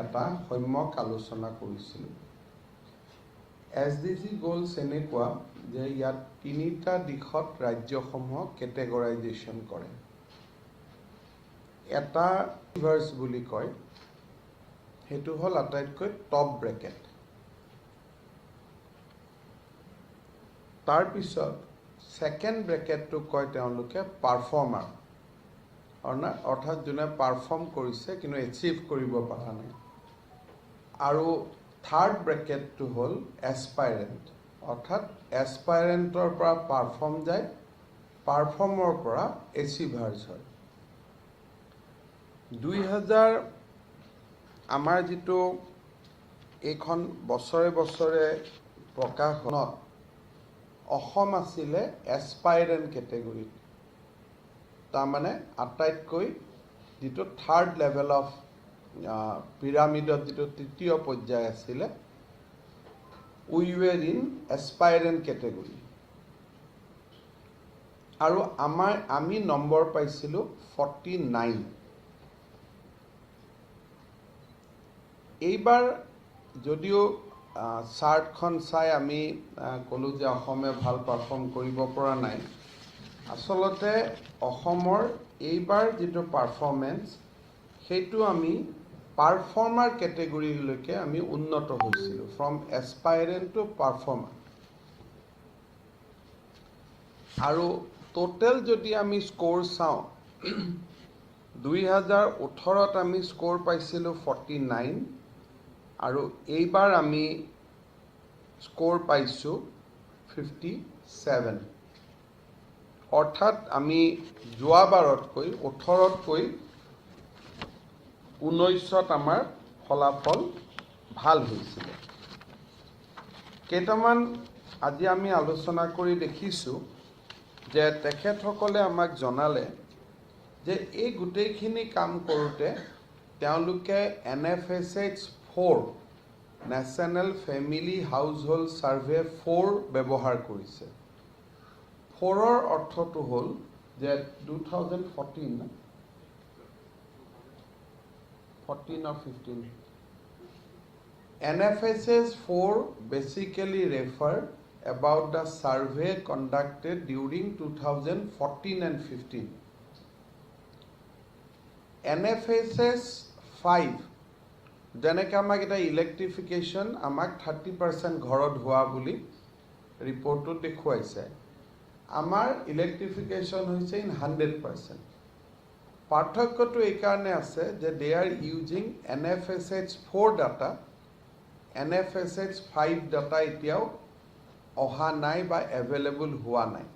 এটা সম্যক আলোচনা কৰিছিলোঁ। SDG গ'লছ এনেকুৱা যে ইয়াত তিনিটা দিশত ৰাজ্যসমূহক কেটেগৰাইজেশ্যন কৰে। এটা ভাৰ্ছ বুলি কয়, সেইটো হ'ল আটাইতকৈ টপ ব্ৰেকেট। তাৰপিছত ছেকেণ্ড ব্ৰেকেটটো কয় তেওঁলোকে পাৰফৰ্মাৰ, অৰ্থাৎ যোনে পাৰফৰ্ম কৰিছে কিন্তু এচিভ কৰিব পৰা নাই। আৰু থাৰ্ড ব্ৰেকেটটো হ'ল এছপাইৰেণ্ট, অৰ্থাৎ এছপাইৰেণ্টৰ পৰা পাৰফৰ্ম যায়, পাৰফৰ্মৰ পৰা এচিভাৰ্ছ হয়। 2000 আমাৰ যিটো এইখন বছৰে বছৰে প্ৰকাশনত অসম আছিলে এছপাইৰেণ্ট কেটেগৰীত, তাৰমানে আটাইতকৈ যিটো থাৰ্ড লেভেল অফ পিৰামিডত যিটো তৃতীয় পৰ্যায় আছিলে, উই ৱেৰ ইন এছপাইৰেণ্ট কেটেগৰী। আৰু আমি নম্বৰ পাইছিলোঁ 49। এইবাৰ যদিও চাৰ্টখন চাই আমি ক'লোঁ যে অসমে ভাল পাৰফৰ্ম কৰিব পৰা নাই, আচলতে অসমৰ এইবাৰ যিটো পাৰফৰ্মেঞ্চ সেইটো আমি পাৰফৰ্মাৰ কেটেগৰীলৈকে আমি উন্নত হৈছিলোঁ, ফ্ৰম এছপাইৰেণ্ট টু পাৰফৰ্মাৰ। আৰু টোটেল যদি আমি স্ক'ৰ চাওঁ, 2018ত আমি স্ক'ৰ পাইছিলোঁ 49, আৰু এইবাৰ আমি স্ক'ৰ পাইছোঁ 57। অৰ্থাৎ আমি যোৱাবাৰতকৈ 18তকৈ 19ত আমাৰ ফলাফল ভাল হৈছিলে। কেইটামান আজি আমি আলোচনা কৰি দেখিছোঁ যে তেখেতসকলে আমাক জনালে যে এই গোটেইখিনি কাম কৰোঁতে তেওঁলোকে NFSH 4 national family household survey 4 ব্যৱহাৰ কৰিছে। 4ৰ অৰ্থটো হ'ল যে 2014 or 15, NFSH 4 basically refer about the survey conducted during 2014 and 15. NFSH 5 যেনেকৈ আমাক এটা ইলেক্ট্ৰিফিকেশ্যন আমাক 30% ঘৰত হোৱা বুলি ৰিপৰ্টটোত দেখুৱাইছে, আমাৰ ইলেক্ট্ৰিফিকেশ্যন হৈছে ইন 100%। পাৰ্থক্যটো এইকাৰণে আছে যে they are using NFSH 4 data, NFSH 5 data এতিয়াও অহা নাই বা এভেইলেবল হোৱা নাই।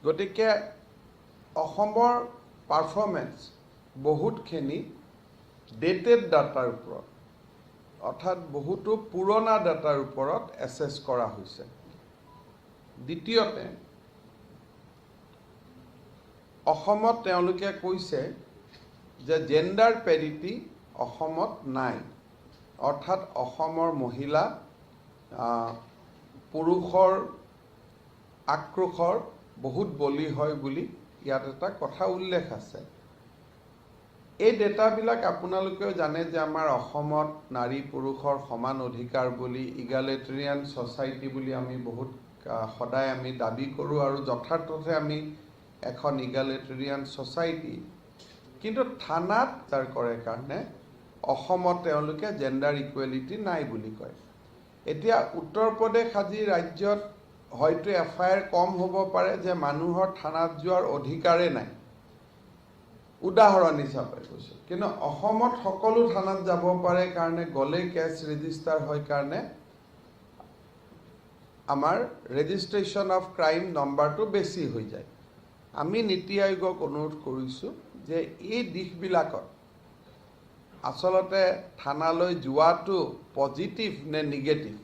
গতিকে অসমৰ পাৰফৰ্মেঞ্চ বহুতখিনি ডেটেড ডাটাৰ ওপৰত, অৰ্থাৎ বহুতো পুৰণা ডাটাৰ ওপৰত এছেছ কৰা হৈছে। দ্বিতীয়তে অসমত তেওঁলোকে কৈছে যে জেণ্ডাৰ পেৰিটি অসমত নাই, অৰ্থাৎ অসমৰ মহিলা পুৰুষৰ আক্ৰোশৰ বহুত বলি হয় বুলি ইয়াত এটা কথা উল্লেখ আছে। এই ডেটাবিলাক আপোনালোকেও জানে যে আমাৰ অসমত নাৰী পুৰুষৰ সমান অধিকাৰ বুলি ইগালিটেৰিয়ান ছ'চাইটি বুলি আমি বহুত সদায় আমি দাবী কৰোঁ, আৰু যথাৰ্থতে আমি এখন ইগালিটেৰিয়ান ছ'চাইটি। কিন্তু থানাত তাৰ কৰে কাৰণে অসমত তেওঁলোকে জেণ্ডাৰ ইকুৱেলিটি নাই বুলি কয়। এতিয়া উত্তৰ প্ৰদেশ আদি ৰাজ্যত হয়তো FIR কম হ'ব পাৰে যে মানুহৰ থানাত যোৱাৰ অধিকাৰেই নাই, উদাহৰণ হিচাপে কৈছোঁ। কিন্তু অসমত সকলো থানাত যাব পাৰে কাৰণে গ'লেই কেছ ৰেজিষ্টাৰ হয় কাৰণে আমাৰ ৰেজিষ্ট্ৰেশ্যন অফ ক্ৰাইম নম্বৰটো বেছি হৈ যায়। আমি নীতি আয়োগক অনুৰোধ কৰিছোঁ যে এই দিশবিলাকত আচলতে থানালৈ যোৱাটো পজিটিভ নে নিগেটিভ,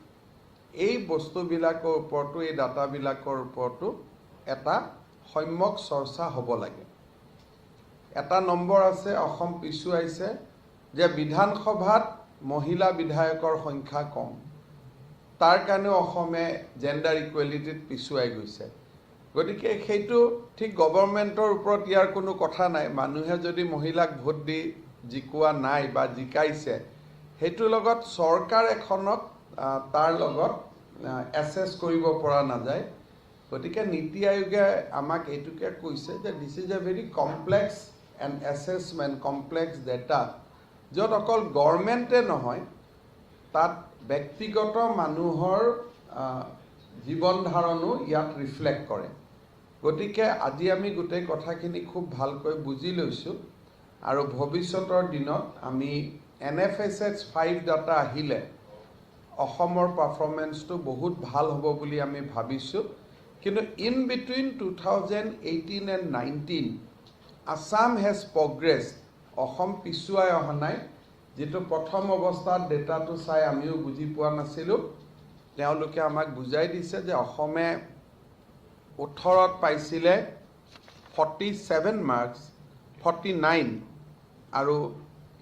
এই বস্তুবিলাকৰ ওপৰতো, এই ডাটাবিলাকৰ ওপৰতো এটা সম্যক চৰ্চা হ'ব লাগে। এটা নম্বৰ আছে, অসম পিছুৱাইছে যে বিধানসভাত মহিলা বিধায়কৰ সংখ্যা কম, তাৰ কাৰণেও অসমে জেণ্ডাৰ ইকুৱেলিটিত পিছুৱাই গৈছে। গতিকে সেইটো ঠিক গভৰ্ণমেণ্টৰ ওপৰত ইয়াৰ কোনো কথা নাই। মানুহে যদি মহিলাক ভোট দি জিকোৱা নাই বা জিকাইছে সেইটোৰ লগত চৰকাৰ এখনক তাৰ লগত এছেছ কৰিব পৰা নাযায় গতিকে নীতি আয়োগে আমাক এইটোকে কৈছে যে this is a very complex and assessment complex data য'ত অকল গভৰ্ণমেণ্টে নহয় তাত ব্যক্তিগত মানুহৰ জীৱন ধাৰণো ইয়াত ৰিফ্লেক্ট কৰে গতিকে আজি আমি গোটেই কথাখিনি খুব ভালকৈ বুজি লৈছোঁ আৰু ভৱিষ্যতৰ দিনত আমি NFSH 5 ডাটা আহিলে অসমৰ পাৰফৰ্মেন্সটো বহুত ভাল হ'ব বুলি আমি ভাবিছোঁ কিন্তু in between 2018 and 19 Assam has progressed Assam পিছুৱাই অহা নাই যেটো প্ৰথম অৱস্থাত ডেটাটো চাই আমিও বুজি পোৱা নাছিলোঁ তেওঁলোকে আমাক বুজাই দিছে যে অসমে 18ত পাইছিলে 47 মাৰ্কছ 49 আৰু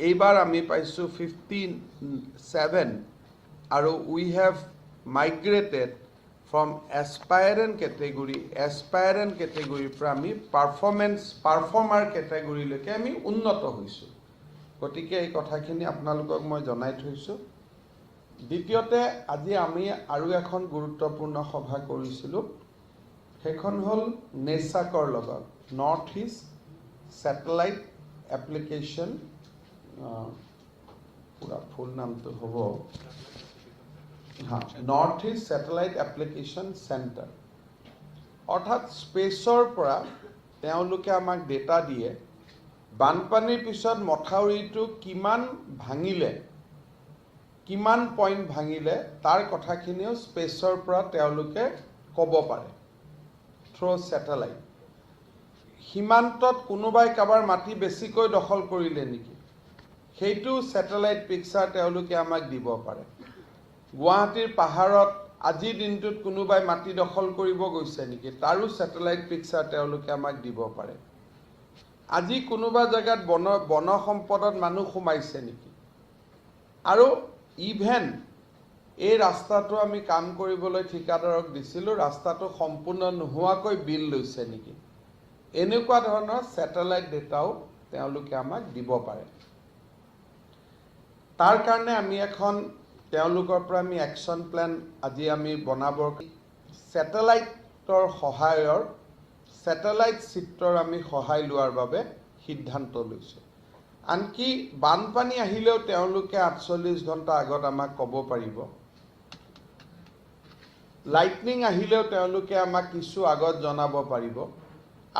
এইবাৰ আমি পাইছোঁ 57 আৰু উই হেভ মাইগ্ৰেটেড ফ্ৰম এছপায়াৰেণ্ট কেটেগৰীৰ পৰা আমি পাৰফৰ্মাৰ কেটেগৰীলৈকে আমি উন্নত হৈছোঁ গতিকে এই কথাখিনি আপোনালোকক মই জনাই থৈছোঁ দ্বিতীয়তে আজি আমি আৰু এখন গুৰুত্বপূৰ্ণ সভা কৰিছিলোঁ সেইখন হ'ল নেচাকৰ লগত নৰ্থ ইষ্ট ছেটেলাইট এপ্লিকেশ্যন পুৰা ফুল নামটো হ'ব north east satellite application centre অৰ্থাৎ স্পেচৰ পৰা তেওঁলোকে আমাক ডেটা দিয়ে বানপানীৰ পিছত মথাউৰিটো কিমান ভাঙিলে কিমান পইণ্ট ভাঙিলে তাৰ কথাখিনিও স্পেচৰ পৰা তেওঁলোকে ক'ব পাৰে থ্ৰু ছেটেলাইট সীমান্তত কোনোবাই কাৰোবাৰ মাটি বেছিকৈ দখল কৰিলে নেকি সেইটো ছেটেলাইট পিকচাৰ তেওঁলোকে আমাক দিব পাৰে গুৱাহাটীৰ পাহাৰত আজিৰ দিনটোত কোনোবাই মাটি দখল কৰিব গৈছে নেকি তাৰো ছেটেলাইট পিকচাৰ তেওঁলোকে আমাক দিব পাৰে আজি কোনোবা জায়গাত বন সম্পদত মানুহ সোমাইছে নেকি আৰু ইভেন এই ৰাস্তাটো আমি কাম কৰিবলৈ ঠিকাদাৰক দিছিলোঁ ৰাস্তাটো সম্পূৰ্ণ নোহোৱাকৈ বিল লৈছে নেকি এনেকুৱা ধৰণৰ ছেটেলাইট ডেটাও তেওঁলোকে আমাক দিব পাৰে তাৰ কাৰণে আমি এখন তেওঁলোকৰ পৰা আমি একশ্যন প্লেন আজি আমি বনাবৰ ছেটেলাইটৰ সহায়ৰ ছেটেলাইট চিত্ৰৰ আমি সহায় লোৱাৰ বাবে সিদ্ধান্ত লৈছোঁ আনকি বানপানী আহিলেও তেওঁলোকে 48 ঘণ্টা আগত আমাক ক'ব পাৰিব লাইটনিং আহিলেও তেওঁলোকে আমাক কিছু আগত জনাব পাৰিব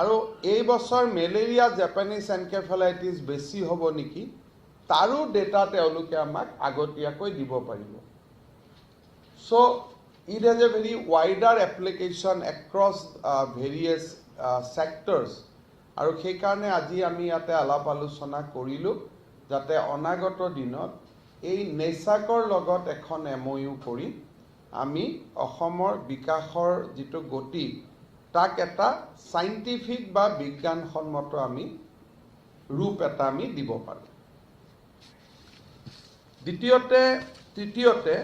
আৰু এই বছৰ মেলেৰিয়া জাপানিজ এনকেফেলাইটিছ বেছি হ'ব নেকি তাৰো ডেটা তেওঁলোকে আমাক আগতীয়াকৈ দিব পাৰিব so it has a very wider application across various sectors আৰু সেইকাৰণে আজি আমি ইয়াতে আলাপ আলোচনা কৰিলোঁ যাতে অনাগত দিনত এই নেচাকৰ লগত এখন MOU কৰি আমি অসমৰ বিকাশৰ যিটো গতি তাক এটা সাইণ্টিফিক বা বিজ্ঞানসন্মত আমি ৰূপ এটা আমি দিব পাৰোঁ তৃতীয়তে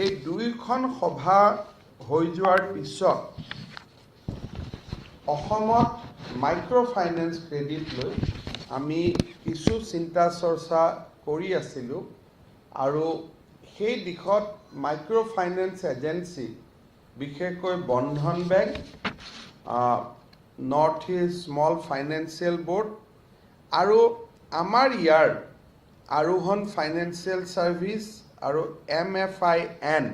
এই দুইখন সভা হৈ যোৱাৰ পিছত অসমত মাইক্ৰ' ফাইনেন্স ক্ৰেডিট লৈ আমি কিছু চিন্তা চৰ্চা কৰি আছিলোঁ আৰু সেই দিশত মাইক্ৰ' ফাইনেন্স এজেঞ্চি বিশেষকৈ Bandhan bank north east small financial board আৰু আমাৰ ইয়াৰ আৰোহণ ফাইনেন্সিয়েল ছাৰ্ভিচ আৰু MFIN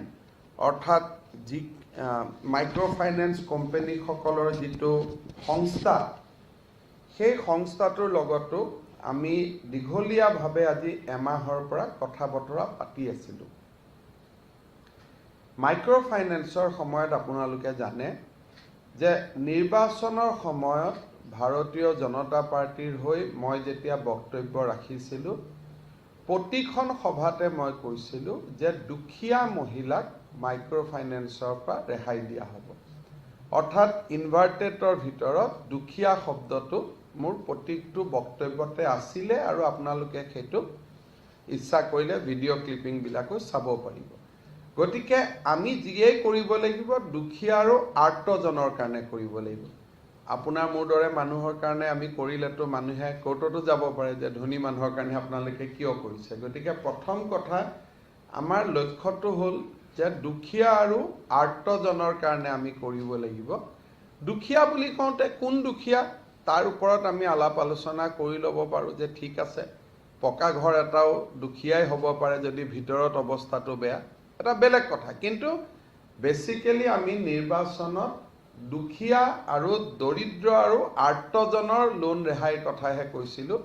অৰ্থাৎ যি মাইক্ৰ' ফাইনেন্স কোম্পানীসকলৰ যিটো সংস্থা সেই সংস্থাটোৰ লগতো আমি দীঘলীয়াভাৱে আজি এমাহৰ পৰা কথা বতৰা পাতি আছিলোঁ মাইক্ৰ' ফাইনেন্সৰ সময়ত আপোনালোকে জানে যে নিৰ্বাচনৰ সময়ত ভাৰতীয় জনতা পাৰ্টিৰ হৈ মই যেতিয়া বক্তব্য ৰাখিছিলোঁ প্ৰতিখন সভাতে মই কৈছিলোঁ যে দুখীয়া মহিলাক মাইক্ৰ' ফাইনেন্সৰ পৰা ৰেহাই দিয়া হ'ব অৰ্থাৎ ইনভাৰ্টেডৰ ভিতৰত দুখীয়া শব্দটো মোৰ প্ৰত্যেকটো বক্তব্যতে আছিলে আৰু আপোনালোকে সেইটো ইচ্ছা কৰিলে ভিডিঅ' ক্লিপিংবিলাকো চাব পাৰিব গতিকে আমি যিয়েই কৰিব লাগিব দুখীয়া আৰু আৰ্তজনৰ কাৰণে কৰিব লাগিব আপোনাৰ মোৰ দৰে মানুহৰ কাৰণে আমি কৰিলেতো মানুহে কোৰ্টতো যাব পাৰে যে ধনী মানুহৰ কাৰণে আপোনালোকে কিয় কৰিছে। গতিকে প্ৰথম কথা আমাৰ লক্ষ্যটো হ'ল যে দুখীয়া আৰু আৰ্তজনৰ কাৰণে আমি কৰিব লাগিব। দুখীয়া বুলি কওঁতে কোন দুখীয়া তাৰ ওপৰত আমি আলাপ আলোচনা কৰি ল'ব পাৰোঁ যে ঠিক আছে, পকা ঘৰ এটাও দুখীয়াই হ'ব পাৰে যদি ভিতৰত অৱস্থাটো বেয়া, এটা বেলেগ কথা। কিন্তু বেচিকেলি আমি নিৰ্বাচনত দুখীয়া আৰু দৰিদ্ৰ আৰু আৰ্তজনৰ লোন ৰেহাইৰ কথাহে কৈছিলোঁ।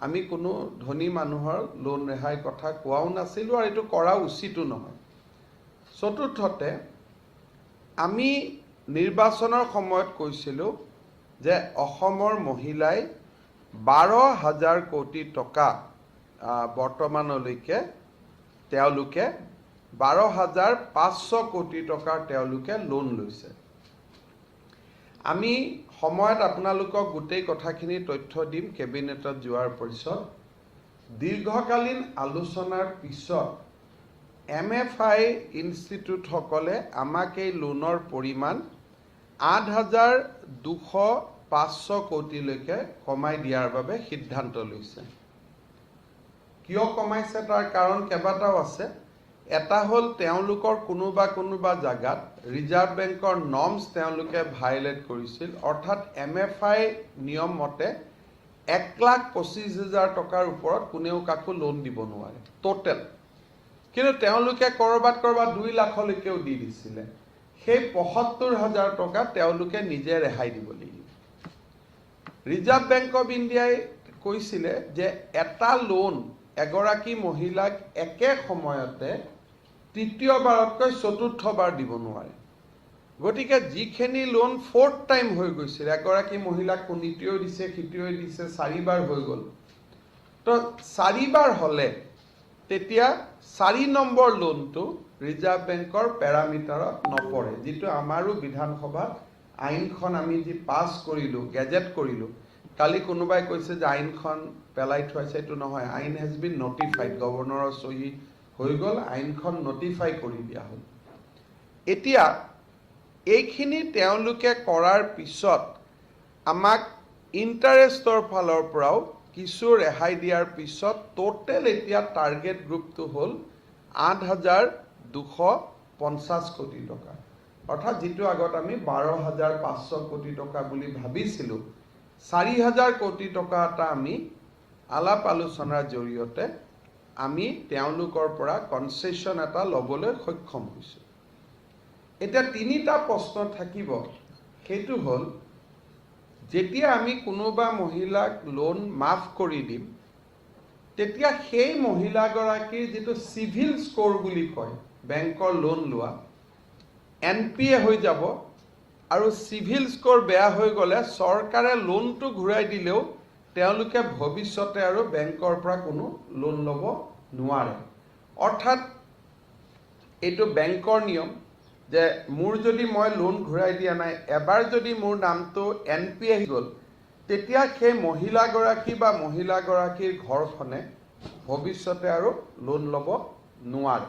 আমি কোনো ধনী মানুহৰ লোন ৰেহাইৰ কথা কোৱাও নাছিলোঁ আৰু এইটো কৰা উচিতো নহয়। চতুৰ্থতে আমি নিৰ্বাচনৰ সময়ত কৈছিলোঁ যে অসমৰ মহিলাই 12,000 কোটি টকা বৰ্তমানলৈকে তেওঁলোকে 12,500 কোটি টকাৰ তেওঁলোকে লোন লৈছে। আমি সময়ত আপোনালোকক গোটেই কথাখিনি তথ্য দিম কেবিনেটত যোৱাৰ পিছত। দীৰ্ঘকালীন আলোচনাৰ পিছত MFI ইনষ্টিটিউটসকলে আমাক এই লোনৰ পৰিমাণ 8,200-500 কোটিলৈকে কমাই দিয়াৰ বাবে সিদ্ধান্ত লৈছে। কিয় কমাইছে তাৰ কাৰণ কেইবাটাও আছে। এটা হ'ল তেওঁলোকৰ কোনোবা জাগাত ৰিজাৰ্ভ বেংকৰ নৰ্মছ তেওঁলোকে ভাইলেট কৰিছিল, অৰ্থাৎ MFI নিয়ম মতে 1,25,000 টকাৰ ওপৰত কোনেও কাকো লোন দিব নোৱাৰে টোটেল। কিন্তু তেওঁলোকে ক'ৰবাত 2 লাখলৈকেও দি দিছিলে। সেই 75,000 টকা তেওঁলোকে নিজে ৰেহাই দিব লাগিব। ৰিজাৰ্ভ বেংক অফ ইণ্ডিয়াই কৈছিলে যে এটা লোন এগৰাকী মহিলাক একে সময়তে তৃতীয়বাৰতকৈ চতুৰ্থবাৰ দিব নোৱাৰে। গতিকে যিখিনি লোন 4th টাইম হৈ গৈছিল, এগৰাকী মহিলাক ইটোৱে দিছে সিটোৱে দিছে, 4বাৰ হৈ গ'ল। তো 4বাৰ হ'লে তেতিয়া 4 নম্বৰ লোনটো ৰিজাৰ্ভ বেংকৰ পেৰামিটাৰত নপৰে, যিটো আমাৰো বিধানসভাত আইনখন আমি যি পাছ কৰিলোঁ, গেজেট কৰিলোঁ। কালি কোনোবাই কৈছে যে আইনখন পেলাই থোৱাইছে, এইটো নহয়। আইন হেজ বিন নটিফাইড, গভৰ্ণৰৰ চহী হৈ গ'ল, আইনখন নটিফাই কৰি দিয়া হ'ল। এতিয়া এইখিনি তেওঁলোকে কৰাৰ পিছত আমাক ইণ্টাৰেষ্টৰ ফালৰ পৰাও কিছু ৰেহাই দিয়াৰ পিছত টোটেল এতিয়া টাৰ্গেট গ্ৰুপটো হ'ল 8,250 কোটি টকা, অৰ্থাৎ যিটো আগত আমি 12,500 কোটি টকা বুলি ভাবিছিলোঁ, 4,000 কোটি টকা এটা আমি আলাপ আলোচনাৰ জৰিয়তে আমি তেওঁলোকৰ পৰা কনচেশ্যন এটা ল'বলৈ সক্ষম হৈছোঁ। এতিয়া 3টা প্ৰশ্ন থাকিব। সেইটো হ'ল যেতিয়া আমি কোনোবা মহিলাক লোন মাফ কৰি দিম, তেতিয়া সেই মহিলাগৰাকীৰ যিটো চিভিল স্ক'ৰ বুলি কয়, বেংকৰ লোন লোৱা, NPA হৈ যাব। আৰু চিভিল স্ক'ৰ বেয়া হৈ গ'লে চৰকাৰে লোনটো ঘূৰাই দিলেও তেওঁলোকে ভৱিষ্যতে আৰু বেংকৰ পৰা কোনো লোন ল'ব নোৱাৰে। অৰ্থাৎ এইটো বেংকৰ নিয়ম যে মোৰ যদি মই লোন ঘূৰাই দিয়া নাই, এবাৰ যদি মোৰ নামটো NPA আহি গ'ল, তেতিয়া সেই মহিলাগৰাকী বা মহিলাগৰাকীৰ ঘৰখনে ভৱিষ্যতে আৰু লোন ল'ব নোৱাৰে।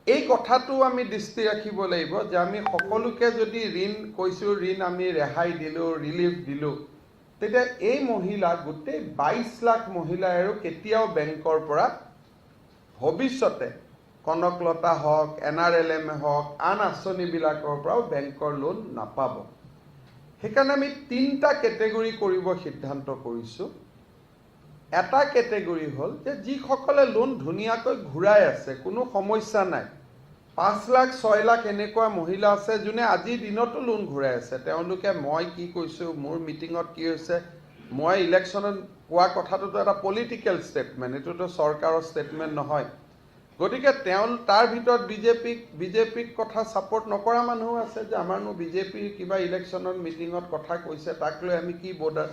এই কথাটো আমি দৃষ্টি ৰাখিব লাগিব যে আমি সকলোকে যদি ঋণ কৈছোঁ, ঋণ আমি ৰেহাই দিলোঁ, ৰিলিফ দিলোঁ, তেতিয়া এই মহিলা গোটেই 22 লাখ মহিলাই আৰু কেতিয়াও বেংকৰ পৰা ভৱিষ্যতে কনকলতা হওক, NRLM হওক, আন আঁচনিবিলাকৰ পৰাও বেংকৰ লোন নাপাব। সেইকাৰণে আমি 3টা কেটেগৰী কৰিব সিদ্ধান্ত কৰিছোঁ। এটা কেটেগৰী হ'ল যে যিসকলে লোন ধুনীয়াকৈ ঘূৰাই আছে, কোনো সমস্যা নাই। 5 লাখ 6 লাখ এনেকুৱা মহিলা আছে যোনে আজিৰ দিনতো লোন ঘূৰাই আছে। তেওঁলোকে মই কি কৈছোঁ, মোৰ মিটিঙত কি হৈছে, মই ইলেকশ্যনত কোৱা কথাটোতো এটা পলিটিকেল ষ্টেটমেণ্ট, এইটোতো চৰকাৰৰ ষ্টেটমেণ্ট নহয়। গতিকে তাৰ ভিতৰত বিজেপিক কথা ছাপোৰ্ট নকৰা মানুহো আছে যে আমাৰনো বিজেপিৰ কিবা ইলেকশ্যনত মিটিঙত কথা কৈছে, তাক লৈ আমি কি বৰ্ডাৰ,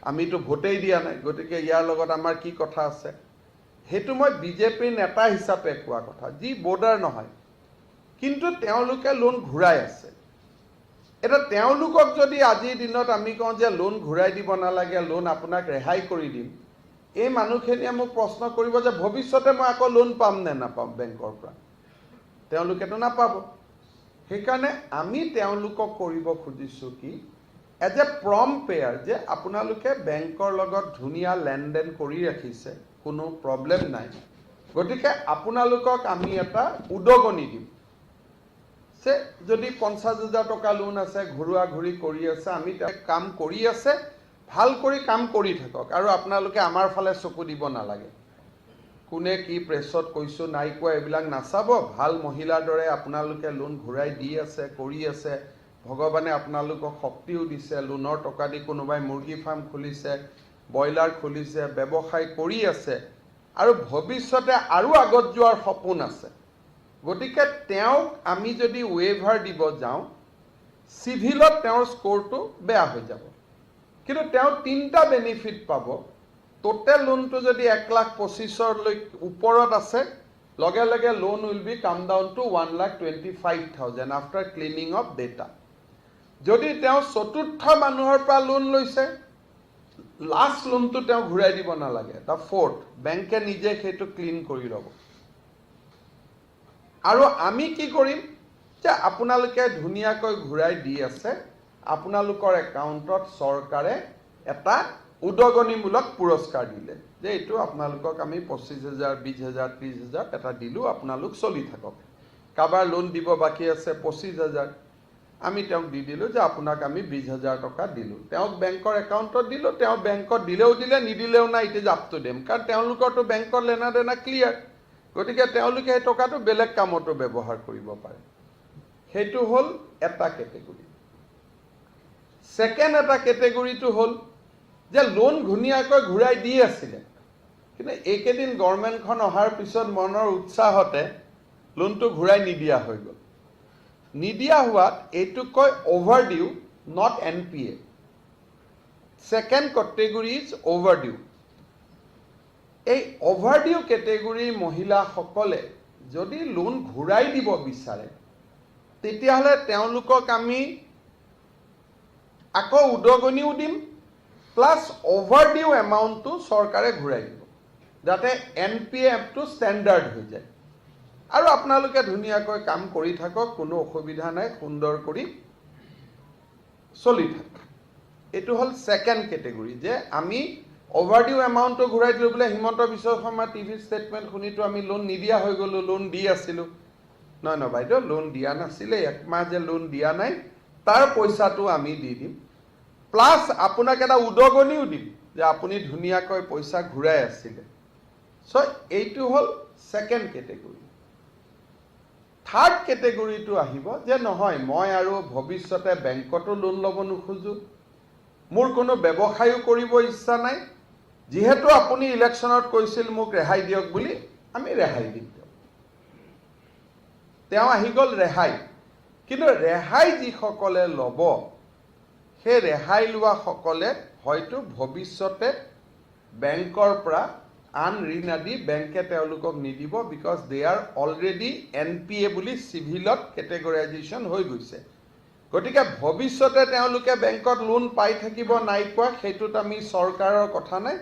আমিতো ভোটেই দিয়া নাই, গতিকে ইয়াৰ লগত আমাৰ কি কথা আছে। সেইটো মই বিজেপিৰ নেতা হিচাপে কোৱা কথা, যি বৰ্ডাৰ নহয়। কিন্তু তেওঁলোকে লোন ঘূৰাই আছে। এটা তেওঁলোকক যদি আজিৰ দিনত আমি কওঁ যে লোন ঘূৰাই দিব নালাগে, লোন আপোনাক ৰেহাই কৰি দিম, এই মানুহখিনিয়ে মোক প্ৰশ্ন কৰিব যে ভৱিষ্যতে মই আকৌ লোন পাম নে নাপাম বেংকৰ পৰা। তেওঁলোকেতো নাপাব। সেইকাৰণে আমি তেওঁলোকক কৰিব খুজিছোঁ কি, এজ এ প্ৰম পেয়াৰ যে আপোনালোকে বেংকৰ লগত ধুনীয়া লেনদেন কৰি ৰাখিছে, কোনো প্ৰব্লেম নাই, গতিকে আপোনালোকক আমি এটা উদগনি দিম যে যদি 50,000 টকা লোন আছে, ঘৰুৱা ঘূৰি কৰি আছে, আমি কাম কৰি আছে, ভাল কৰি কাম কৰি থাকক আৰু আপোনালোকে আমাৰ ফালে চকু দিব নালাগে। কোনে কি প্ৰেছত কৈছোঁ নাই কোৱা এইবিলাক নাচাব, ভাল মহিলাৰ দৰে আপোনালোকে লোন ঘূৰাই দি আছে, কৰি আছে, ভগৱানে আপোনালোকক শক্তিও দিছে, লোনৰ টকা দি কোনোবাই মুৰ্গী ফাৰ্ম খুলিছে, ব্ৰইলাৰ খুলিছে, ব্যৱসায় কৰি আছে আৰু ভৱিষ্যতে আৰু আগত যোৱাৰ সপোন আছে। গতিকে তেওঁক আমি যদি ৱেইভাৰ দিব যাওঁ, চিভিলত তেওঁৰ স্ক'ৰটো বেয়া হৈ যাব, কিন্তু তেওঁ 3টা বেনিফিট পাব। টোটেল লোনটো যদি 1,25,000 ওপৰত আছে, লগে লগে লোন উইল বি কাম down to 1,25,000 after cleaning of data. যদি তেওঁ চতুৰ্থ মানুহৰ পৰা লোন লৈছে, লাষ্ট লোনটো তেওঁ ঘূৰাই দিব নালাগে, দ্য ফ'ৰ্থ, বেংকে নিজে সেইটো ক্লিন কৰি ল'ব। আৰু আমি কি কৰিম যে আপোনালোকে ধুনীয়াকৈ ঘূৰাই দি আছে, আপোনালোকৰ একাউণ্টত চৰকাৰে এটা উদগনিমূলক পুৰস্কাৰ দিলে যে এইটো আপোনালোকক আমি 25,000, 20,000, 30,000 এটা দিলোঁ, আপোনালোক চলি থাকক। কাৰোবাৰ লোন দিব বাকী আছে 25,000, আমি তেওঁক দি দিলোঁ যে আপোনাক আমি 20,000 টকা দিলোঁ, তেওঁক বেংকৰ একাউণ্টত দিলোঁ, তেওঁ বেংকত দিলেও দিলে, নিদিলেও নাই, it is up to them, কাৰণ তেওঁলোকৰতো বেংকৰ লেনা দেনা ক্লিয়াৰ, গতিকে তেওঁলোকে সেই টকাটো বেলেগ কামতো ব্যৱহাৰ কৰিব পাৰে। সেইটো হ'ল এটা কেটেগৰী। ছেকেণ্ড এটা কেটেগৰীটো হ'ল যে লোন ধুনীয়াকৈ ঘূৰাই দি আছিলে, কিন্তু এইকেইদিন গভৰ্ণমেণ্টখন অহাৰ পিছত মনৰ উৎসাহতে লোনটো ঘূৰাই নিদিয়া হৈ গ'ল। নিদিয়া হোৱাত এইটোক কয় overdue, not NPA। Second category is overdue. এই অভাৰ ডিউ কেটেগৰীৰ মহিলাসকলে যদি লোন ঘূৰাই দিব বিচাৰে, তেতিয়াহ'লে তেওঁলোকক আমি আকৌ উদগনিও দিম, প্লাছ অভাৰ ডিউ এমাউণ্টটো চৰকাৰে ঘূৰাই দিব, যাতে NPA এপটো ষ্টেণ্ডাৰ্ড হৈ যায় আৰু আপোনালোকে ধুনীয়াকৈ কাম কৰি থাকক, কোনো অসুবিধা নাই, সুন্দৰ কৰি চলি থাকক। এইটো হ'ল ছেকেণ্ড কেটেগৰী, যে আমি অভাৰ ডিউ এমাউণ্টটো ঘূৰাই দিলোঁ বোলে হিমন্ত বিশ্ব শৰ্মা টিভি ষ্টেটমেণ্ট শুনিতো আমি লোন নিদিয়া হৈ গ'লোঁ, লোন দি আছিলোঁ। নহয় নহয় বাইদেউ, লোন দিয়া নাছিলে, 1 মাহ যে লোন দিয়া নাই তাৰ পইচাটো আমি দি দিম, প্লাছ আপোনাক এটা উদগনিও দিম যে আপুনি ধুনীয়াকৈ পইচা ঘূৰাই আছিলে। চ' এইটো হ'ল ছেকেণ্ড কেটেগৰী। থাৰ্ড কেটেগৰীটো আহিব যে নহয়, মই আৰু ভৱিষ্যতে বেংকতো লোন ল'ব নোখোজোঁ, মোৰ কোনো ব্যৱসায়ো কৰিব ইচ্ছা নাই, যিহেতু আপুনি ইলেকশ্যনত কৈছিল মোক ৰেহাই দিয়ক বুলি, আমি ৰেহাই দিম। তেওঁ আহি গ'ল ৰেহাই। কিন্তু ৰেহাই যিসকলে ল'ব, সেই ৰেহাই লোৱাসকলে হয়তো ভৱিষ্যতে বেংকৰ পৰা আন ঋণ আদি বেংকে তেওঁলোকক নিদিব, because they R already NPA বুলি চিভিলত কেটেগৰাইজেশ্যন হৈ গৈছে। গতিকে ভৱিষ্যতে তেওঁলোকে বেংকত লোন পাই থাকিব নাই পোৱা, সেইটোত আমি চৰকাৰৰ কথা নাই,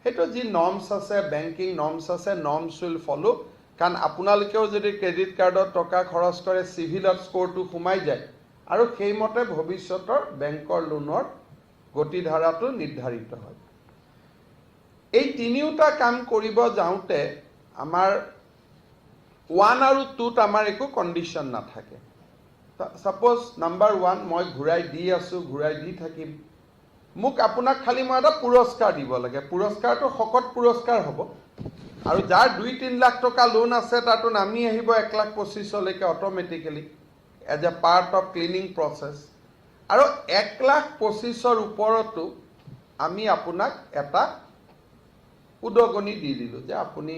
সেইটো যি নৰ্মছ আছে, বেংকিং নৰ্মছ আছে, নৰ্মছ উইল ফ'ল', কাৰণ আপোনালোকেও যদি ক্ৰেডিট কাৰ্ডত টকা খৰচ কৰে, চিভিলত স্ক'ৰটো সোমাই যায় আৰু সেইমতে ভৱিষ্যতৰ বেংকৰ লোনৰ গতিধাৰাটো নিৰ্ধাৰিত হয়। এই তিনিওটা কাম কৰিব যাওঁতে আমাৰ 1 আৰু 2ত আমাৰ একো কণ্ডিশ্যন নাথাকে। ছাপ'জ নাম্বাৰ 1, মই ঘূৰাই দি আছোঁ, ঘূৰাই দি থাকিম, মোক আপোনাক খালি মই এটা পুৰস্কাৰ দিব লাগে, পুৰস্কাৰটো শকত পুৰস্কাৰ হ'ব, আৰু যাৰ 2-3 লাখ টকা লোন আছে তাতো নামি আহিব 1,25,000লৈকে automatically as a part of cleaning process. আৰু 1,25,000ৰ ওপৰতো আমি আপোনাক এটা উদগনি দি দিলোঁ যে আপুনি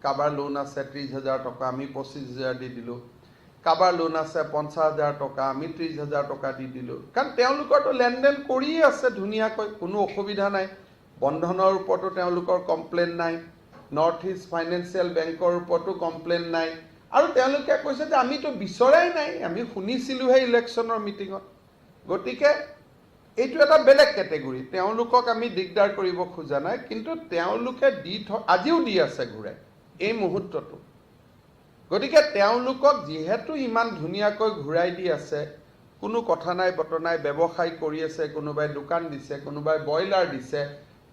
কাৰোবাৰ লোন আছে 30,000 টকা, আমি 25,000 দি দিলোঁ, কাৰোবাৰ লোন আছে 50,000 টকা, আমি 30,000 টকা দি দিলোঁ, কাৰণ তেওঁলোকৰতো লেনদেন কৰিয়ে আছে ধুনীয়াকৈ, কোনো অসুবিধা নাই, বন্ধনৰ ওপৰতো তেওঁলোকৰ কমপ্লেইন নাই, নৰ্থ ইষ্ট ফাইনেন্সিয়েল বেংকৰ ওপৰতো কমপ্লেইন নাই, আৰু তেওঁলোকে কৈছে যে আমিতো বিচৰাই নাই, আমি শুনিছিলোঁহে ইলেকশ্যনৰ মিটিঙত। গতিকে এইটো এটা বেলেগ কেটেগৰী, তেওঁলোকক আমি দিগদাৰ কৰিব খোজা নাই, কিন্তু তেওঁলোকে আজিও দি আছে ঘূৰাই এই মুহূৰ্তটো। গতিকে তেওঁলোকক যিহেতু ইমান ধুনীয়াকৈ ঘূৰাই দি আছে, কোনো কথা নাই বতৰা নাই, ব্যৱসায় কৰি আছে, কোনোবাই দোকান দিছে, কোনোবাই ব্ৰইলাৰ দিছে,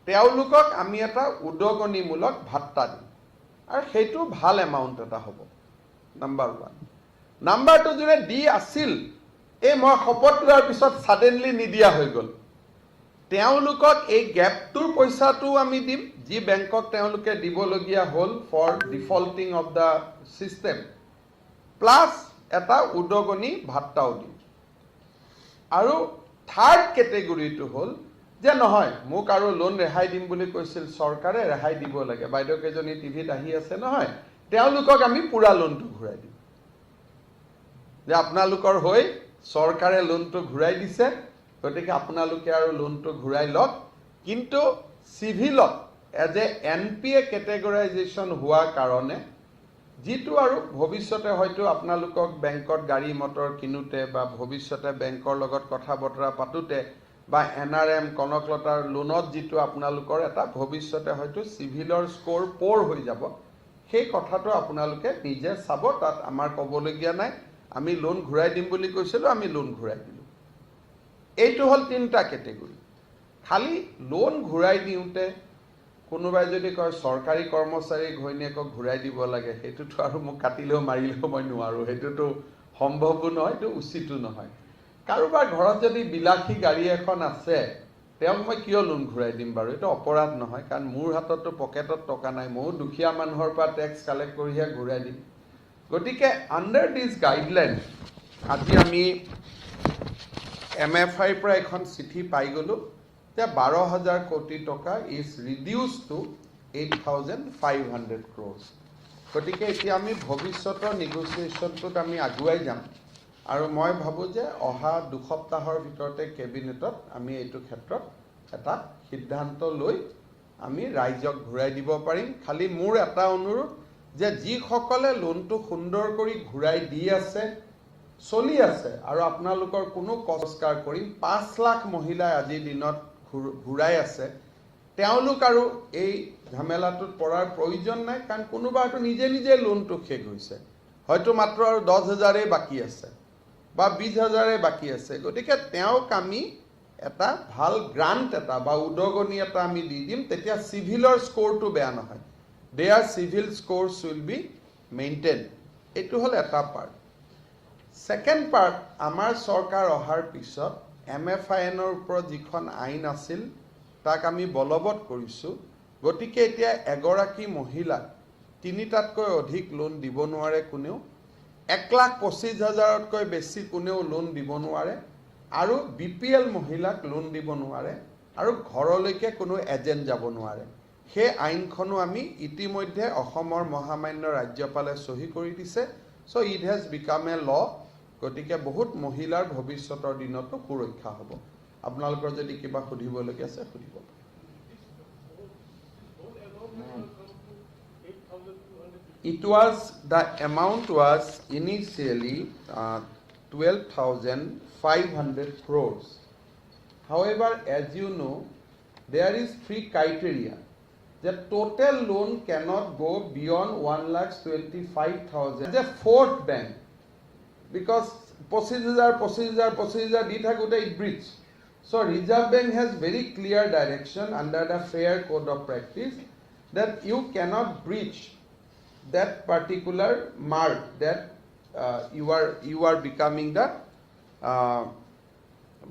তেওঁলোকক আমি এটা উদগনিমূলক ভাত্তা দিম আৰু সেইটো ভাল এমাউণ্ট এটা হ'ব। নাম্বাৰ 1। নাম্বাৰ 2, যোনে দি আছিল, এই মই শপত লোৱাৰ পিছত ছাডেনলি নিদিয়া হৈ গ'ল, তেওঁলোকক এই গেপটোৰ পইচাটোও আমি দিম, যি বেংকক তেওঁলোকে দিবলগীয়া হ'ল for defaulting of the system, plus এটা উদগনি ভাত্তাও দিম। আৰু থাৰ্ড কেটেগৰীটো হ'ল যে নহয়, মোক আৰু লোন ৰেহাই দিম বুলি কৈছিল চৰকাৰে, ৰেহাই দিব লাগে, বাইদেউকেইজনী টিভিত আহি আছে নহয়, তেওঁলোকক আমি পুৰা লোনটো ঘূৰাই দিম। যে আপোনালোকৰ হৈ চৰকাৰে লোনটো ঘূৰাই দিছে, গতিকে আপোনালোকে আৰু লোনটো ঘূৰাই লওক, কিন্তু চিভিলত এজ এ NPA কেটেগৰাইজেশ্যন হোৱাৰ কাৰণে, যিটো আৰু ভৱিষ্যতে হয়তো আপোনালোকক বেংকত গাড়ী মটৰ কিনোতে বা ভৱিষ্যতে বেংকৰ লগত কথা বতৰা পাতোতে বা NRM কনকলতাৰ লোনত যিটো আপোনালোকৰ এটা ভৱিষ্যতে হয়তো চিভিলৰ স্ক'ৰ প'ৰ হৈ যাব, সেই কথাটো আপোনালোকে নিজে চাব, তাত আমাৰ ক'বলগীয়া নাই। আমি লোন ঘূৰাই দিম বুলি কৈছিলোঁ, আমি লোন ঘূৰাই দিলোঁ। এইটো হ'ল 3টা কেটেগৰী। খালি লোন ঘূৰাই দিওঁতে কোনোবাই যদি কয় চৰকাৰী কৰ্মচাৰী ঘৈণীয়েকক ঘূৰাই দিব লাগে, সেইটোতো আৰু মোক কাটিলেও মাৰিলেও মই নোৱাৰোঁ, সেইটোতো সম্ভৱো নহয়, এইটো উচিতো নহয়। কাৰোবাৰ ঘৰত যদি বিলাসী গাড়ী এখন আছে, তেওঁক মই কিয় লোন ঘূৰাই দিম বাৰু? এইটো অপৰাধ নহয়, কাৰণ মোৰ হাততো পকেটত টকা নাই, ময়ো দুখীয়া মানুহৰ পৰা টেক্স কালেক্ট কৰিহে ঘূৰাই দিম। গতিকে আণ্ডাৰ দিছ গাইডলাইন আজি আমি MFIৰ পৰা এখন চিঠি পাই গ'লোঁ যে 12,000 কোটি টকা ইজ ৰিডিউচ টু 8,500 crores। গতিকে এতিয়া আমি ভৱিষ্যতৰ নেগচিয়েশ্যনটোত আমি আগুৱাই যাম, আৰু মই ভাবোঁ যে অহা 2 সপ্তাহৰ ভিতৰতে কেবিনেটত আমি এইটো ক্ষেত্ৰত এটা সিদ্ধান্ত লৈ আমি ৰাইজক ঘূৰাই দিব পাৰিম। খালি মোৰ এটা অনুৰোধ যে যিসকলে লোনটো সুন্দৰ কৰি ঘূৰাই দি আছে, চলি আছে, আৰু আপোনালোকৰ কোনো কষ্টকাৰ কৰিম, 5 লাখ মহিলাই আজিৰ দিনত ঘূৰাই আছে, তেওঁলোক আৰু এই ঝামেলাটোত পৰাৰ প্ৰয়োজন নাই, কাৰণ কোনোবাটো নিজে নিজে লোনটো শেষ হৈছে, হয়তো মাত্ৰ আৰু 10,000 বাকী আছে বা 20,000 বাকী আছে। গতিকে তেওঁক আমি এটা ভাল গ্ৰাণ্ট এটা বা উদগনি এটা আমি দি দিম, তেতিয়া চিভিলৰ স্ক'ৰটো বেয়া নহয়, their CIBIL scores will be maintain. এইটো হ'ল এটা পাৰ্ট। ছেকেণ্ড পাৰ্ট, আমাৰ চৰকাৰ অহাৰ পিছত MFINৰ ওপৰত যিখন আইন আছিল তাক আমি বলবৎ কৰিছোঁ। গতিকে এতিয়া এগৰাকী মহিলাক 3টাতকৈ অধিক লোন দিব নোৱাৰে কোনেও, 1,25,000তকৈ বেছি কোনেও লোন দিব নোৱাৰে, আৰু BPL মহিলাক লোন দিব নোৱাৰে, আৰু ঘৰলৈকে কোনো এজেণ্ট যাব নোৱাৰে। সেই আইনখনো আমি ইতিমধ্যে অসমৰ মহামান্য ৰাজ্যপালে চহী কৰি দিছে। চ' ইট হেজ বিকাম এ ল। গতিকে বহুত মহিলাৰ ভৱিষ্যতৰ দিনতো সুৰক্ষা হ'ব। আপোনালোকৰ যদি কিবা সুধিবলগীয়া আছে সুধিব। The amount was initially 12,500 crores. However, as you know, there is 3 criteria. The total loan cannot go beyond 1,25,000. The 4th bank, because 25,000 di thakute it breach. So Reserve Bank has very clear direction under the Fair Code of Practice that you cannot breach that particular mark that you are becoming the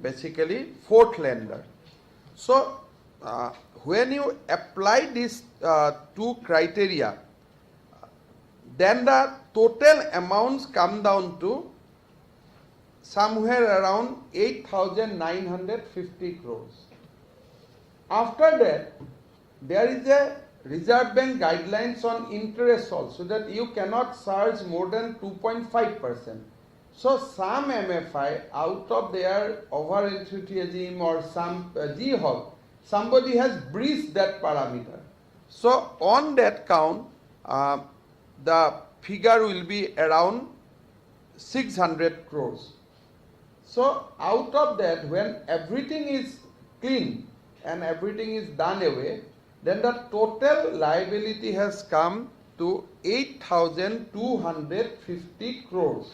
basically 4th lender. So when you apply these 2 criteria, then the total amounts come down to somewhere around 8,950 crores. After that, there is a Reserve Bank guidelines on interest also, that you cannot charge more than 2.5%. So some MFI, out of their over enthusiasm or some somebody has breached that parameter. So on that count, the figure will be around 600 crores. So out of that, when everything is clean and everything is done away, then the total liability has come to 8,250 crores.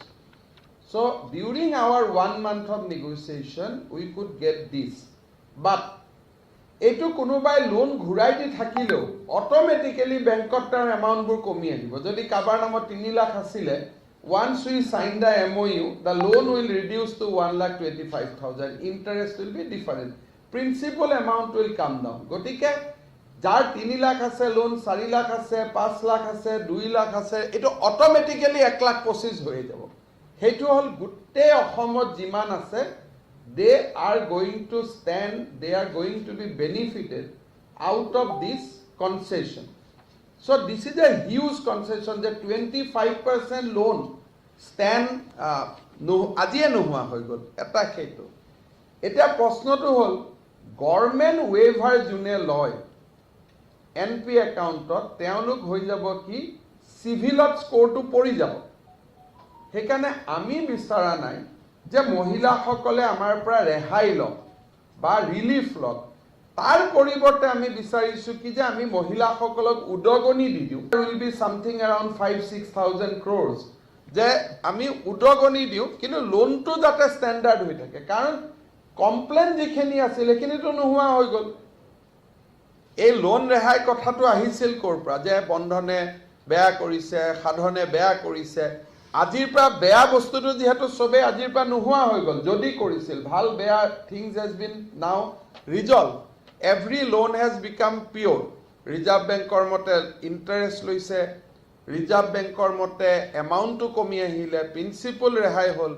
So during our 1 month of negotiation, we could get this. But এইটো কোনোবাই loan ঘূৰাই দি থাকিলেও automatically বেংকত তাৰ এমাউণ্টবোৰ কমি আহিব যদি কাবাৰ নামত 3 লাখ আছিলে once we sign the MOU the loan will reduce to 1,25,000 interest will be different principal amount will come down গতিকে যাৰ 3 লাখ আছে লোন 4 লাখ আছে 5 লাখ আছে 2 লাখ আছে এটো অটোমেটিক্যালি 1,25,000 হৈ যাব হেতু হল গুটে অসমত জিমান আছে they are going to stand, they are going to be benefited out of this concession. So this is a huge concession, the 25% loan stand, আজিয়ে নোহোৱা হৈ গ'ল এটা সেইটো এতিয়া প্ৰশ্নটো হ'ল গভৰ্ণমেণ্ট ৱেভাৰ যোনে লয় NP একাউণ্টত তেওঁলোক হৈ যাব কি চিভিলত স্কোৰটো পৰি যাব সেইকাৰণে আমি বিচৰা নাই যে মহিলাসকলে আমাৰ পৰা ৰেহাই লওক বা ৰিলিফ লওক তাৰ পৰিৱৰ্তে আমি বিচাৰিছো কি যে আমি মহিলাসকলক উদগনি দি দিওঁ will be something around 5-6,000 crores যে আমি উদগনি দিওঁ কিন্তু লোনটো যাতে ষ্টেণ্ডাৰ্ড হৈ থাকে কাৰণ কমপ্লেইন যিখিনি আছিল সেইখিনিতো নোহোৱা হৈ গ'ল এই লোন ৰেহাই কথাটো আহিছিল ক'ৰ পৰা যে বন্ধনে বেয়া কৰিছে সাধনে বেয়া কৰিছে আজিৰ পৰা বেয়া বস্তুটো যেহেতু সবে আজিৰ পৰা নোহোৱা হৈ গ'ল যদি কৰিছিল ভাল বেয়া things has been now resolved every loan has become pure reserve বেংকৰ মতে ইন্টাৰেষ্ট লৈছে ৰিজাৰ্ভ বেংকৰ মতে এমাউণ্টটো কমি আহিলে প্ৰিন্সিপল ৰেহাই হ'ল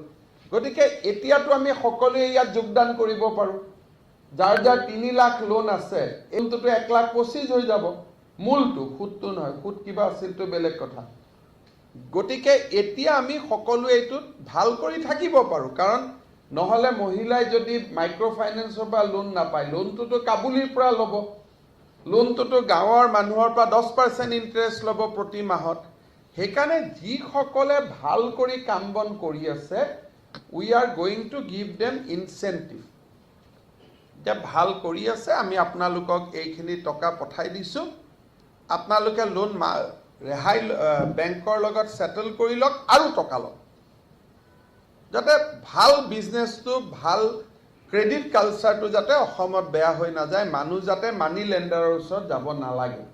গতিকে এতিয়াতো আমি সকলোৱে ইয়াত যোগদান কৰিব পাৰো যাৰ যাৰ 3 লাখ লোন আছে এইটোতো 1,25,000 হৈ যাব মূলটো সুদটো নহয় সুদ কিবা আছিলটো বেলেগ কথা গতিকে এতিয়া আমি সকলোৱে এইটো ভাল কৰি থাকিব পাৰো কাৰণ নহলে মহিলাই যদি মাইক্ৰো ফাইনান্সৰ পৰা লোন নাপায় লোনটোতো কাবুলিৰ পৰা ল'ব লোনটোতো গাঁৱৰ মানুহৰ পৰা 10% ইন্টাৰেষ্ট ল'ব প্ৰতি মাহত সেইকাৰণে যি সকলে ভাল কৰি কাম বন কৰি আছে we are going to give them incentive যে ভাল কৰি আছে আমি আপোনালোকক এইখিনি টকা পঠাই দিছো আপোনালোকে লোন ৰেহাই বেংকৰ লগত সেটেল কৰি লওক আৰু টকা লওক যাতে ভাল বিজনেছটো ভাল ক্ৰেডিট কালচাৰটো যাতে অসমত বেয়া হৈ না যায় মানুহ যাতে মানি লেন্ডাৰৰ ওচৰত যাব নালাগে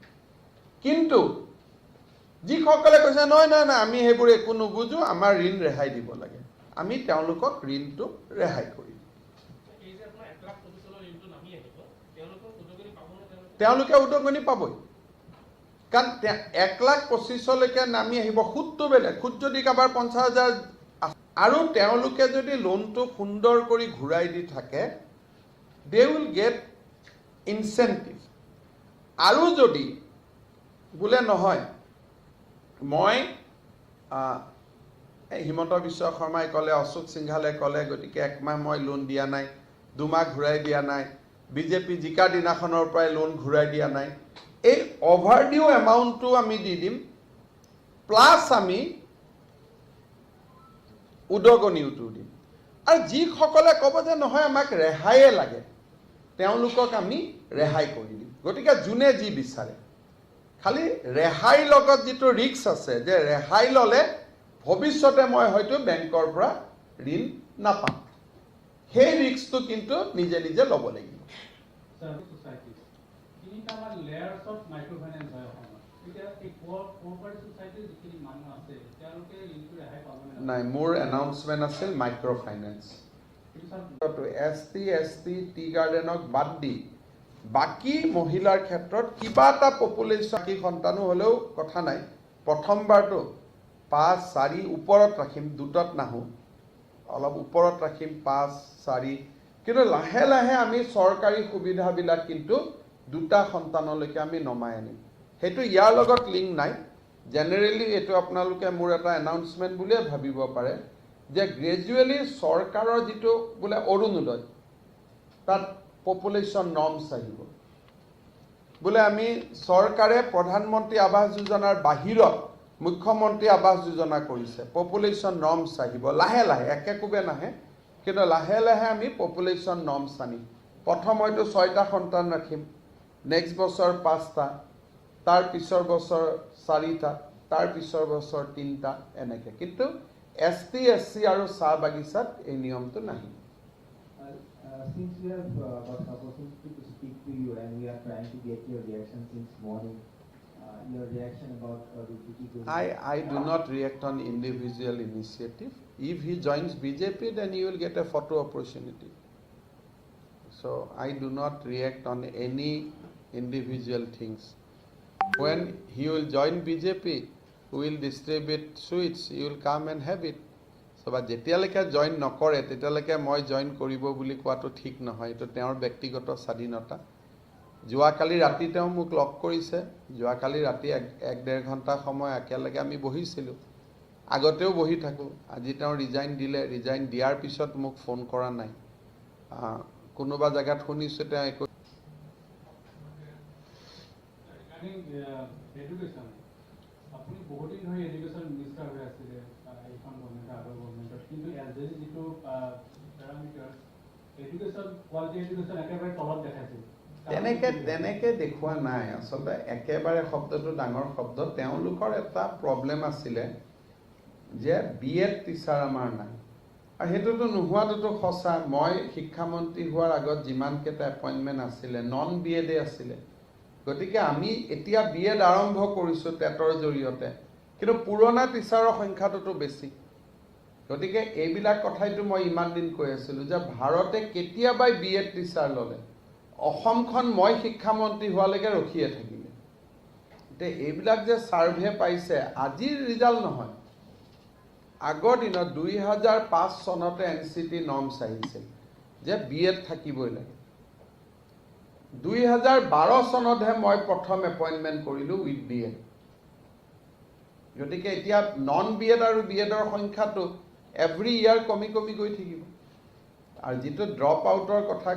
কিন্তু যি সকলে কৈছে নহয় নহয় না আমি হেবোৰ একো নুবুজো আমাৰ ঋণ ৰেহাই দিব লাগে আমি তেওঁলোকক ঋণটো ৰেহাই কৰি এই যে আপোনাৰ 1,25,000 ঋণটো নামি আহিব তেওঁলোকৰ উদগনি পাবনে তেওঁলোকে উদগনি পাবই কাৰণ 1,25,000 লৈকে নামি আহিব সুদটো বেলেগ সুদ যদি কাবাৰ 50,000 আৰু তেওঁলোকে যদি লোনটো সুন্দৰ কৰি ঘূৰাই দি থাকে they will get incentive আৰু যদি বোলে নহয় মই হিমন্ত বিশ্ব শৰ্মাই ক'লে অশোক সিংহালে ক'লে গতিকে একমাহ মই লোন দিয়া নাই দুমাহ ঘূৰাই দিয়া নাই বিজেপি জিকা দিনাখনৰ পৰাই লোন ঘূৰাই দিয়া নাই এই ওভাৰডিউ এমাউণ্টটো আমি দি দিম প্লাস আমি উদগনিউটো দিম আৰু যি সকলে ক'ব যে নহয় আমাক ৰেহাইয়ে লাগে তেওঁলোকক আমি ৰেহাই কৰি দিম গতিকে যোনে যি বিচাৰে খালি ৰেহাই লগত যিটো ৰিস্ক আছে যে ৰেহাই ললে ভৱিষ্যতে মই হয়তো বেংকৰ পৰা ঋণ নাপাম সেই ৰিস্কটো কিন্তু নিজে নিজে ল'ব লাগিব layers of microfinance হয় অসমত এতিয়া এই কোঅপাৰেটিভ সোসাইটিৰ যিখিনি মানুহ আছে তেওঁলোকে ঋণটো ৰেহাই পাব নাই মোৰ এনাউন্সমেন্ট আছিল মাইক্ৰো ফাইনান্স তো এসটি এসটি টি গাৰ্ডেনক বাদ দি বাকি মহিলাৰ ক্ষেত্ৰত কিবা এটা পপুলেশ্যন কি সন্তানো হলেও কথা নাই প্ৰথমবাৰটো 5-4 ওপৰত ৰাখিম দুটত নাহো অলপ ওপৰত ৰাখিম 5-4 কিন্তু লাহে লাহে আমি চৰকাৰী সুবিধাবিলাক কিন্তু দুটা সন্তানলৈকে আমি নমাই আনিম হেতু ইয়াৰ লগত লিংক নাই জেনাৰেলি এটো আপোনালোকে মোৰ এটা এনাউন্সমেন্ট বুলিয়ে ভাবিব পাৰে যে গ্ৰেজুৱেলি চৰকাৰৰ যেটো বোলে অৰুণোদয় তাত পপুলেশ্যন নৰ্মছ আহিব বোলে আমি চৰকাৰে প্ৰধানমন্ত্ৰী আৱাস যোজনাৰ বাহিৰত মুখ্যমন্ত্ৰী আৱাস যোজনা কৰিছে পপুলেশ্যন নৰ্মছ আহিব লাহে লাহে একেকুবে নাহে কিন্তু লাহে লাহে আমি পপুলেশ্যন নৰ্মছ আনিম প্ৰথম হয়তো 6টা সন্তান ৰাখিম নেক্সট বছৰ 5টা তাৰ পিছৰ বছৰ 4টা তাৰ পিছৰ বছৰ 3টা এনেকে কিন্তু ST SC আৰু চাহ বাগিচাত এই নিয়মটো নাহিব। Since we have got an opportunity to speak to you and we are trying to get your reaction since morning, your reaction about Rupiki Gurung. I do not react on individual initiative. If he joins BJP, then he will get a photo opportunity. So I do not react on any individual things. When he will join BJP, we will distribute sweets. He will come and have it. So but যেতিয়ালৈকে join নকৰে তেতিয়ালৈকে মই join কৰিব বুলি কোৱাটো ঠিক নহয়। এইটো তেওঁৰ ব্যক্তিগত স্বাধীনতা। যোৱাকালি ৰাতি তেওঁ মোক লগ কৰিছে। যোৱাকালি ৰাতি 1-1.5 ঘণ্টা সময় একেলগে আমি বহিছিলোঁ। আগতেও বহি থাকোঁ। আজি তেওঁ ৰিজাইন দিলে। ৰিজাইন দিয়াৰ পিছত মোক ফোন কৰা নাই। কোনোবা জায়গাত শুনিছোঁ তেওঁ একো এডুকেশ্যন আপুনি বহুত দিন ধৰি এডুকেশ্যন মিনিষ্টাৰ হৈ আছিলে এইখন গভৰ্ণমেণ্টৰ আগৰ গভৰ্ণমেণ্টত, কিন্তু এছডিজি যিটো পেৰামিটাৰ এডুকেশ্যন কোৱালিটি এডুকেশ্যন একেবাৰে তলত দেখাইছিল। তেনেকে দেখুওৱা নাই। আচলতে একেবাৰে শব্দটো ডাঙৰ শব্দ। তেওঁলোকৰ এটা প্ৰব্লেম আছিলে যে BEd টিচাৰ আমাৰ নাই, আৰু সেইটোতো নোহোৱাটোতো সঁচা। মই শিক্ষামন্ত্ৰী হোৱাৰ আগত যিমানকেইটা এপইণ্টমেণ্ট আছিলে নন BEd আছিলে। গতিকে আমি এতিয়া BEd আৰম্ভ কৰিছোঁ টেটৰ জৰিয়তে, কিন্তু পুৰণা টিচাৰৰ সংখ্যাটোতো বেছি। গতিকে এইবিলাক কথাইতো মই ইমান দিন কৈ আছিলোঁ যে ভাৰতে কেতিয়াবাই BEd টিচাৰ ল'লে, অসমখন মই শিক্ষামন্ত্ৰী হোৱালৈকে ৰখিয়ে থাকিলে। এতিয়া এইবিলাক যে ছাৰ্ভে পাইছে আজিৰ ৰিজাল্ট নহয়, আগৰ দিনত 2005 চনতে NCT নৰ্মছ আহিছিল যে BEd থাকিবই লাগে। 2012 চনতহে মই প্ৰথম এপইণ্টমেণ্ট কৰিলোঁ উইথ BEd। গতিকে এতিয়া নন BEd আৰু BEdৰ সংখ্যাটো এভৰি ইয়াৰ কমি কমি গৈ থাকিব। আৰু যিটো ড্ৰপ আউটৰ কথা